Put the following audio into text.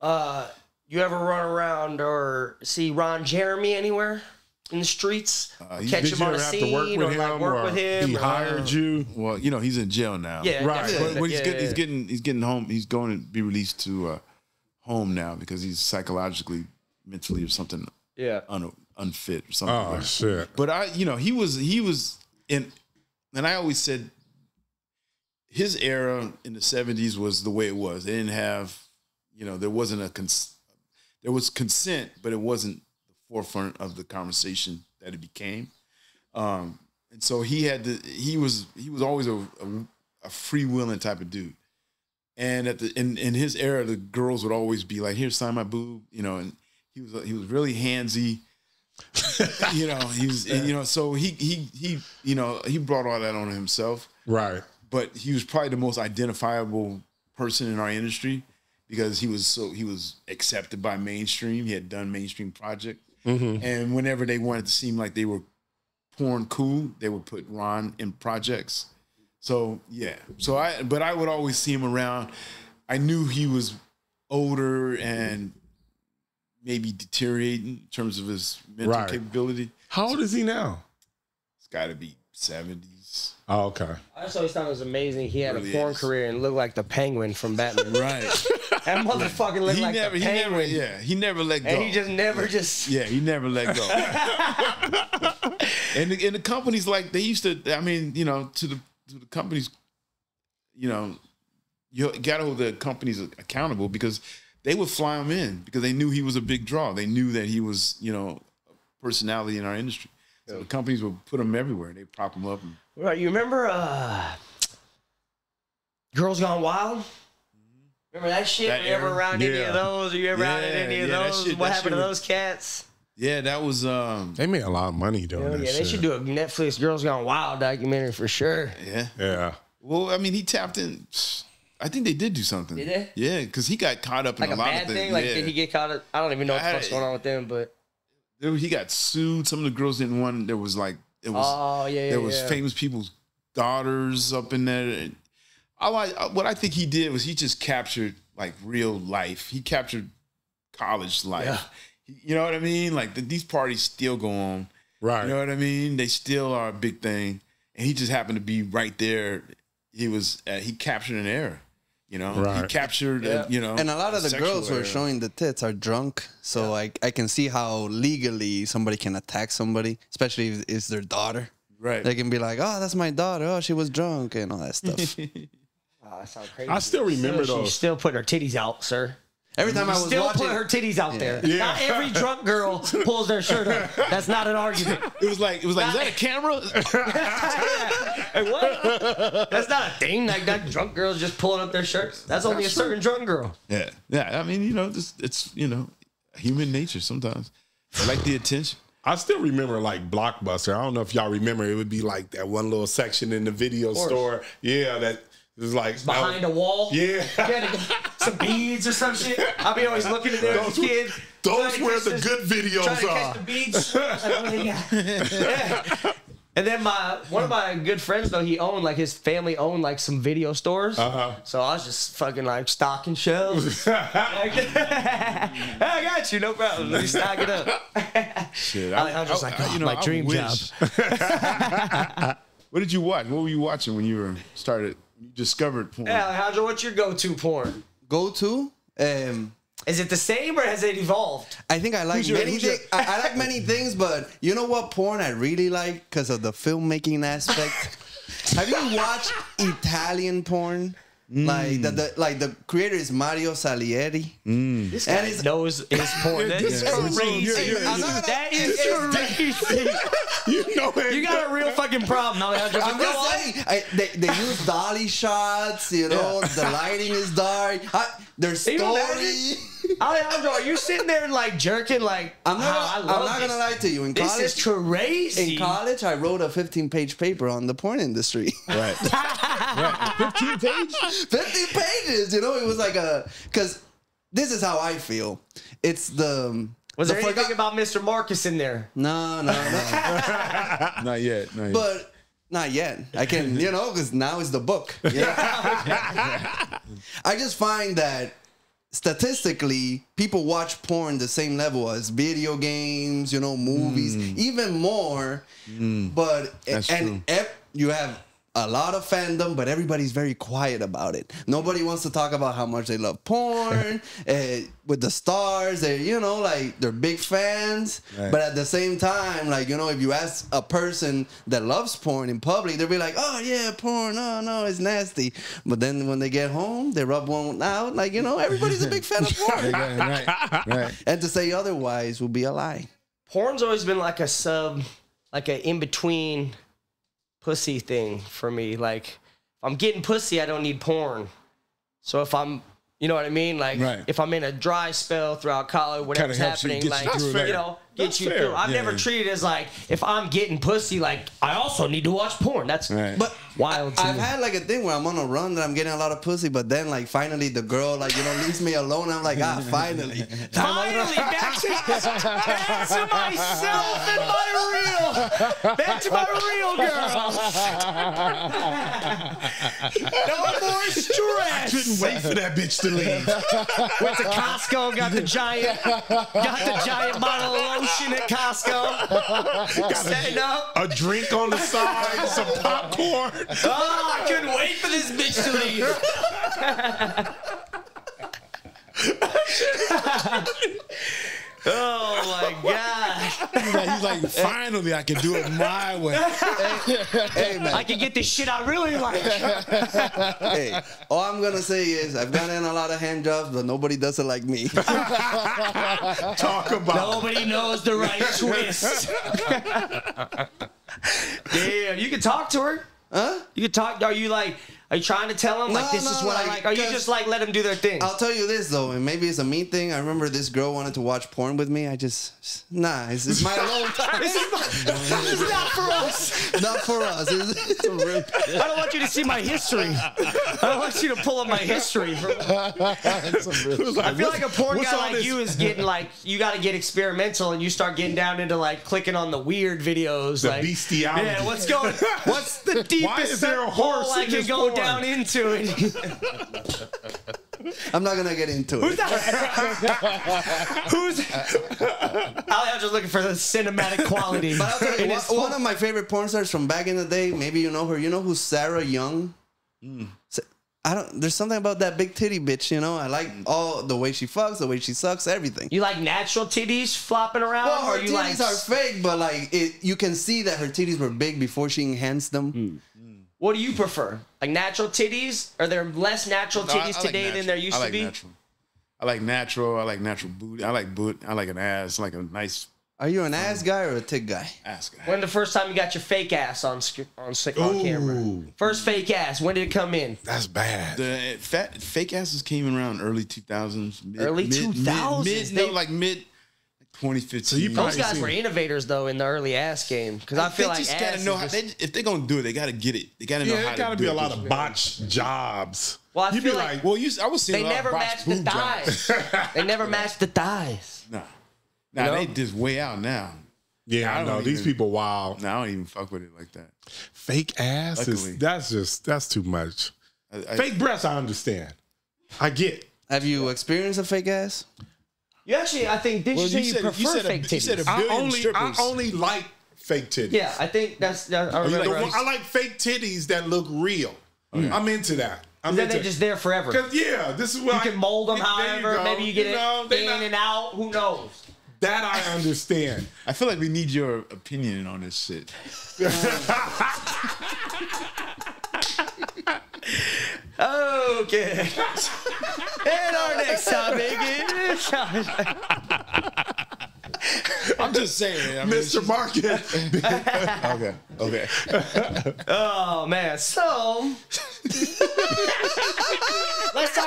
You ever run around or see Ron Jeremy anywhere in the streets? Catch him on a scene or like work with him? He hired you? Well, you know, he's in jail now. Yeah, right. But he's getting home. He's going to be released to home now because he's psychologically, mentally, or something. Yeah. Unfit or something. Oh shit! But he was in, and I always said his era in the 70s was the way it was. They didn't have, there wasn't there was consent, but it wasn't the forefront of the conversation that it became. And so he was always a freewheeling type of dude. And in his era, the girls would always be like, "Here, sign my boob," and he was really handsy. So he brought all that on himself. Right. But he was probably the most identifiable person in our industry because he was accepted by mainstream. He had done mainstream projects. Mm-hmm. And whenever they wanted to seem like they were porn cool, they would put Ron in projects. So yeah. But I would always see him around. I knew he was older and maybe deteriorating in terms of his mental capability. How old is he now? It's got to be 70s. Oh, okay. I just always thought it was amazing. He had a porn career and looked like the Penguin from Batman. Right. That motherfucker looked like the Penguin. He never let go. And he just never he never let go. and the companies, like, they used to, to the companies, you got to hold the companies accountable because they would fly him in because they knew he was a big draw. They knew that he was, a personality in our industry. So the companies would put him everywhere. They prop him up. Right. You remember Girls Gone Wild? Remember that shit? Were you ever around any of those? Are you ever out at any of those? What happened to those cats? Yeah, that was... They made a lot of money doing that shit. They should do a Netflix Girls Gone Wild documentary for sure. Yeah. Yeah. Well, he tapped in... I think they did do something. Did they? Yeah, because he got caught up in a lot of things. Thing? Like, did he get caught up? I don't even know what's going on with them, but... He got sued. Some of the girls didn't want... There was like... There was famous people's daughters up in there. What I think he did was he just captured like real life. He captured college life. Yeah. You know what I mean? Like these parties still go on. Right. You know what I mean? They still are a big thing. And he just happened to be right there. He captured an era. He captured, And a lot of the girls who are showing the tits are drunk. So I can see how legally somebody can attack somebody, especially if it's their daughter. Right. They can be like, "Oh, that's my daughter. Oh, she was drunk," and all that stuff. Oh, that sounds crazy. I still remember those. She's still putting her titties out, sir. Every time I was still watching, put her titties out there. Yeah. Not every drunk girl pulls their shirt up. That's not an argument. It was like, is that a camera? Hey, what? That's not a thing. Like that drunk girls just pulling up their shirts. That's only a certain drunk girl. Yeah, yeah. It's human nature sometimes. I like the attention. I still remember like Blockbuster. I don't know if y'all remember. It would be like that one little section in the video store. Yeah, that. It was like behind a wall. Yeah. Some beads or some shit. I'll be always looking at there as a kid. Those where the good videos are. Trying to catch the beads. Yeah. And then one of my good friends, though, his family owned like some video stores. So I was just fucking like stocking shelves. I got you, no problem. Let me stock it up. Shit. I was just like, my dream job. What did you watch? What were you watching when you discovered porn? Yeah, Alejandro, what's your go-to porn? Go-to? Is it the same or has it evolved? I think I like many things. I like many things, but you know what porn I really like because of the filmmaking aspect? Have you watched Italian porn? Like the creator is Mario Salieri. This guy knows his porn. That is crazy. That is crazy. You got a real fucking problem, Alejandro. I'm just saying, they use dolly shots. The lighting is dark. Their story. Alejandro, are you sitting there like jerking? Like I'm not gonna lie to you. In college, this is crazy. In college, I wrote a 15-page paper on the porn industry. Right. 15 pages. 15 pages. It was like because this is how I feel. It's the. Was there anything about Mr. Marcus in there? No. Not yet. But not yet. I can, because now is the book. I just find that statistically, people watch porn the same level as video games, you know, movies, even more. But That's true. You have a lot of fandom, but everybody's very quiet about it. Nobody wants to talk about how much they love porn with the stars. They, you know, like they're big fans. Right. But at the same time, like, you know, if you ask a person that loves porn in public, they'll be like, "Oh yeah, porn. No, it's nasty." But then when they get home, they rub one out. Like, you know, everybody's a big fan of porn. Right. And to say otherwise would be a lie. Porn's always been like an in between pussy thing for me. Like, if I'm getting pussy, I don't need porn. So if I'm, you know what I mean? Like, if I'm in a dry spell throughout college, whatever's happening, like, you know, get you through. I've never treated it as like, if I'm getting pussy, like, I also need to watch porn. That's but wild to I've me. had like a thing where I'm on a run that I'm getting a lot of pussy, but then like finally the girl, like, you know, leaves me alone. I'm like, finally. Finally, back to myself and back to my real girl. No more stress. Couldn't wait for that bitch to leave. Went to Costco, got the giant bottle of lotion at Costco. Setting up A drink on the side, some popcorn. Oh, I couldn't wait for this bitch to leave. Oh my God. He's like, finally I can do it my way. Hey, man. I can get this shit I really like. Hey, all I'm gonna say is I've gotten a lot of hand jobs, but nobody does it like me. Talk about Nobody knows the right twist. Damn, you can talk to her. Huh? You can talk. Are you trying to tell them, like, No, this is what I like? Or you just, like, let them do their thing? I'll tell you this, though, and maybe it's a me thing. I remember this girl wanted to watch porn with me. It's my alone time. This is not for us. Not for us. It's a real... I don't want you to see my history. I don't want you to pull up my history. I feel like a porn guy like you is getting, like, you got to get experimental and you start getting down into, like, clicking on the weird videos. the like, bestiality. yeah, what's the deepest Why is there a horse hole I in can this go porn? down into it? I'm not gonna get into it. Alejandro's looking for the cinematic quality. But I'll tell you, one of my favorite porn stars from back in the day, maybe you know her. You know who's Sarah Young? There's something about that big titty bitch, you know? I like all the way she fucks, the way she sucks, everything. You like natural titties flopping around? Well, her or you titties are fake, but like you can see that her titties were big before she enhanced them. What do you prefer? Like natural titties? Are there less natural titties today than there used to be? Natural. I like natural. I like natural booty. I like boot. I like an ass. I like a nice Are you an ass guy or a tit guy? ass guy. When the first time you got your fake ass on camera? First fake ass. When did it come in? That's bad. The fake asses came around early 2000s. Early 2000s? Mid 2015. So you Those guys were innovators though in the early ass game because I feel like just ass gotta know is how, if they're gonna do it, they gotta get it. They gotta know how to do it. There gotta be a lot of botched jobs. Well, I You feel be like Well, I was seeing they a lot never of botched matched the boob jobs. thighs. They never matched the thighs. Nah, You know? they just way out now. Yeah, I know. These people wild. Nah, I don't even fuck with it like that. Fake ass Luckily. that's too much. Fake breasts, I understand. I get. Have you experienced a fake ass? You actually, I think, didn't you say you prefer fake titties? You said I billion strippers. only like fake titties. Yeah, I think that's. I remember. I like fake titties that look real. I'm into that. Then they're just there forever. Because this is what You can mold them There you however. go. Maybe you get it they in and out. Who knows? That I understand. I feel like we need your opinion on this shit. Okay. And our next topic is. I'm just saying, Mr. Market. Okay. Oh man. So let's talk.